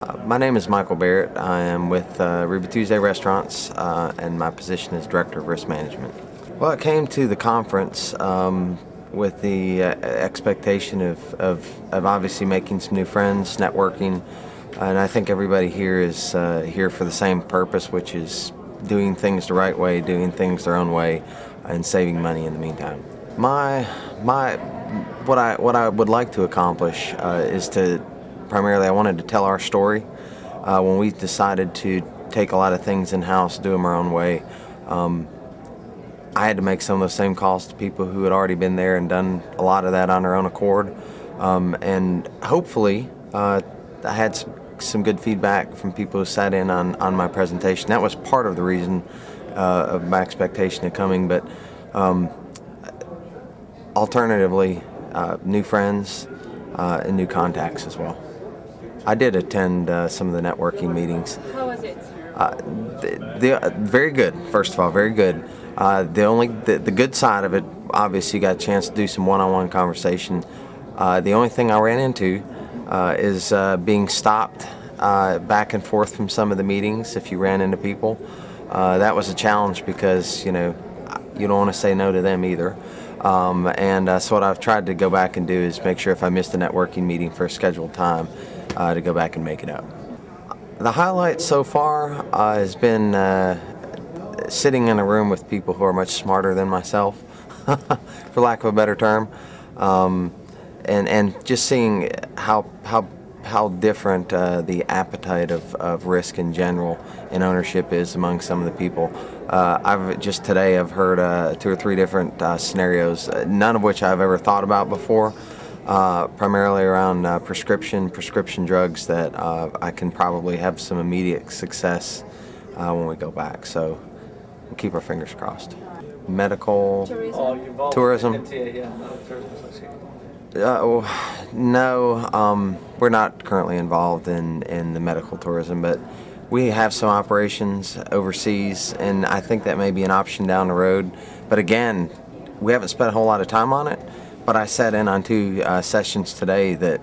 My name is Michael Barrett. I am with Ruby Tuesday Restaurants, and my position is Director of Risk Management. Well, I came to the conference with the expectation of obviously making some new friends, networking, and I think everybody here is here for the same purpose, which is doing things the right way, doing things their own way, and saving money in the meantime. What I would like to accomplish is to primarily I wanted to tell our story. When we decided to take a lot of things in-house, do them our own way, I had to make some of those same calls to people who had already been there and done a lot of that on their own accord. And hopefully I had some good feedback from people who sat in on my presentation. That was part of the reason of my expectation of coming, but alternatively, new friends and new contacts as well. I did attend some of the networking meetings. How was it? Very good. First of all, very good. The good side of it, obviously, you got a chance to do some one-on-one conversation. The only thing I ran into is being stopped back and forth from some of the meetings. If you ran into people, that was a challenge because you don't want to say no to them either. So what I've tried to go back and do is make sure if I missed a networking meeting for a scheduled time, to go back and make it up. The highlight so far has been sitting in a room with people who are much smarter than myself, for lack of a better term, and just seeing how different the appetite of risk in general and ownership is among some of the people. Today I've heard 2 or 3 different scenarios, none of which I've ever thought about before. Primarily around prescription drugs that I can probably have some immediate success when we go back. So we'll keep our fingers crossed. Medical tourism. No, we're not currently involved in the medical tourism, but we have some operations overseas, and I think that may be an option down the road. But again, we haven't spent a whole lot of time on it. But I sat in on 2 sessions today that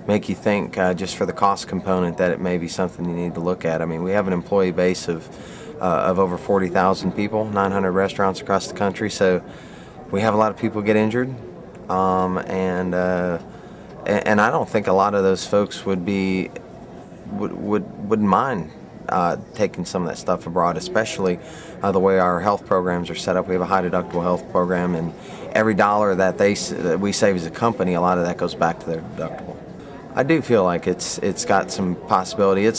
make you think, just for the cost component, that it may be something you need to look at. I mean, we have an employee base of over 40,000 people, 900 restaurants across the country, so we have a lot of people get injured, and I don't think a lot of those folks wouldn't mind taking some of that stuff abroad, especially the way our health programs are set up. We have a high deductible health program, and every dollar that we save as a company, a lot of that goes back to their deductible. I do feel like it's got some possibility.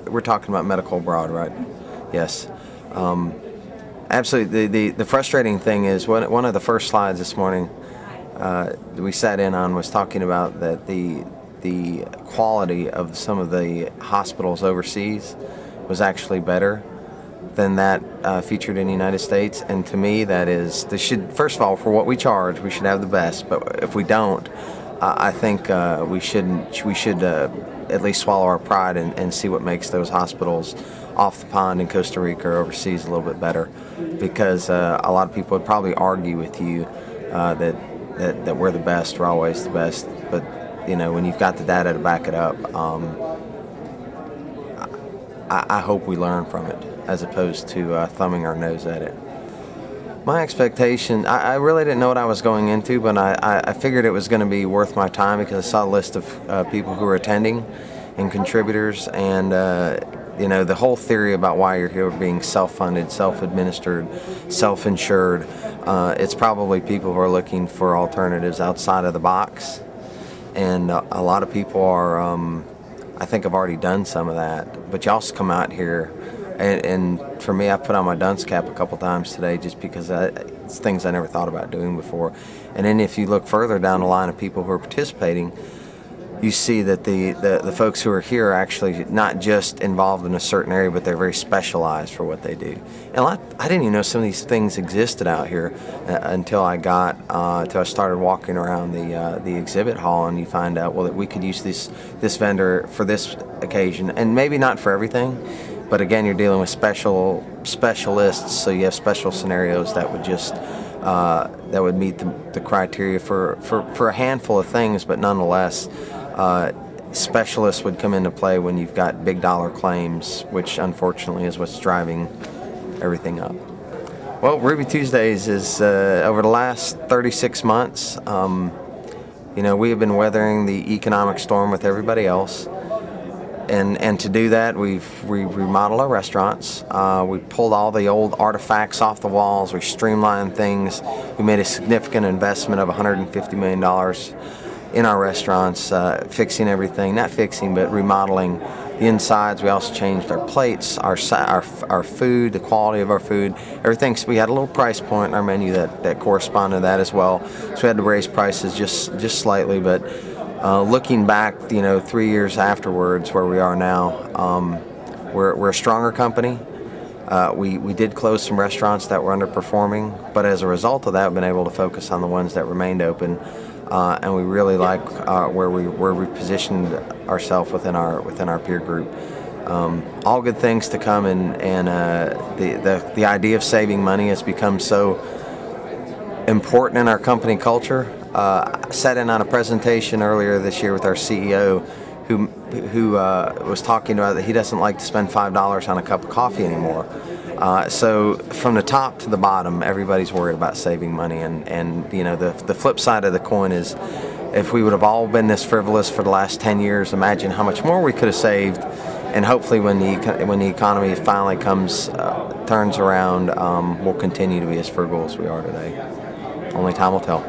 We're talking about medical abroad, right? Yes. Absolutely. The frustrating thing is one of the first slides this morning we sat in on was talking about that the quality of some of the hospitals overseas was actually better than that featured in the United States, and to me that is, first of all, for what we charge, we should have the best, but if we don't, I think we should at least swallow our pride and see what makes those hospitals off the pond in Costa Rica or overseas a little bit better, because a lot of people would probably argue with you that we're the best, we're always the best, but when you've got the data to back it up, I hope we learn from it as opposed to thumbing our nose at it. My expectation, I really didn't know what I was going into, but I figured it was going to be worth my time because I saw a list of people who were attending and contributors, and the whole theory about why you're here being self-funded, self-administered, self-insured, it's probably people who are looking for alternatives outside of the box. And a lot of people are, I think, have already done some of that. But you also come out here, and for me, I put on my dunce cap a couple times today just because it's things I never thought about doing before. And then if you look further down the line of people who are participating, you see that the folks who are here are actually not just involved in a certain area, but they're very specialized for what they do. And I didn't even know some of these things existed out here until I started walking around the exhibit hall, and you find out, well, that we could use this vendor for this occasion, and maybe not for everything, but again, you're dealing with specialists, so you have special scenarios that would just that would meet the criteria for a handful of things, but nonetheless, specialists would come into play when you've got big dollar claims, which unfortunately is what's driving everything up. Well, Ruby Tuesdays is over the last 36 months. We have been weathering the economic storm with everybody else. And to do that, we remodeled our restaurants. We pulled all the old artifacts off the walls. We streamlined things. We made a significant investment of $150 million in our restaurants, fixing everything. Not fixing, but remodeling the insides. We also changed our plates, our food, the quality of our food, everything. So we had a little price point in our menu that corresponded to that as well. So we had to raise prices just slightly, but looking back, 3 years afterwards, where we are now, we're a stronger company. We did close some restaurants that were underperforming, but as a result of that, we've been able to focus on the ones that remained open, and we really like where we positioned ourselves within our peer group. All good things to come, and the idea of saving money has become so important in our company culture. I sat in on a presentation earlier this year with our CEO who was talking about that he doesn't like to spend $5 on a cup of coffee anymore. So from the top to the bottom, everybody's worried about saving money, and the flip side of the coin is, if we would have all been this frivolous for the last 10 years, imagine how much more we could have saved. And hopefully when the economy finally turns around, we'll continue to be as frugal as we are today. Only time will tell.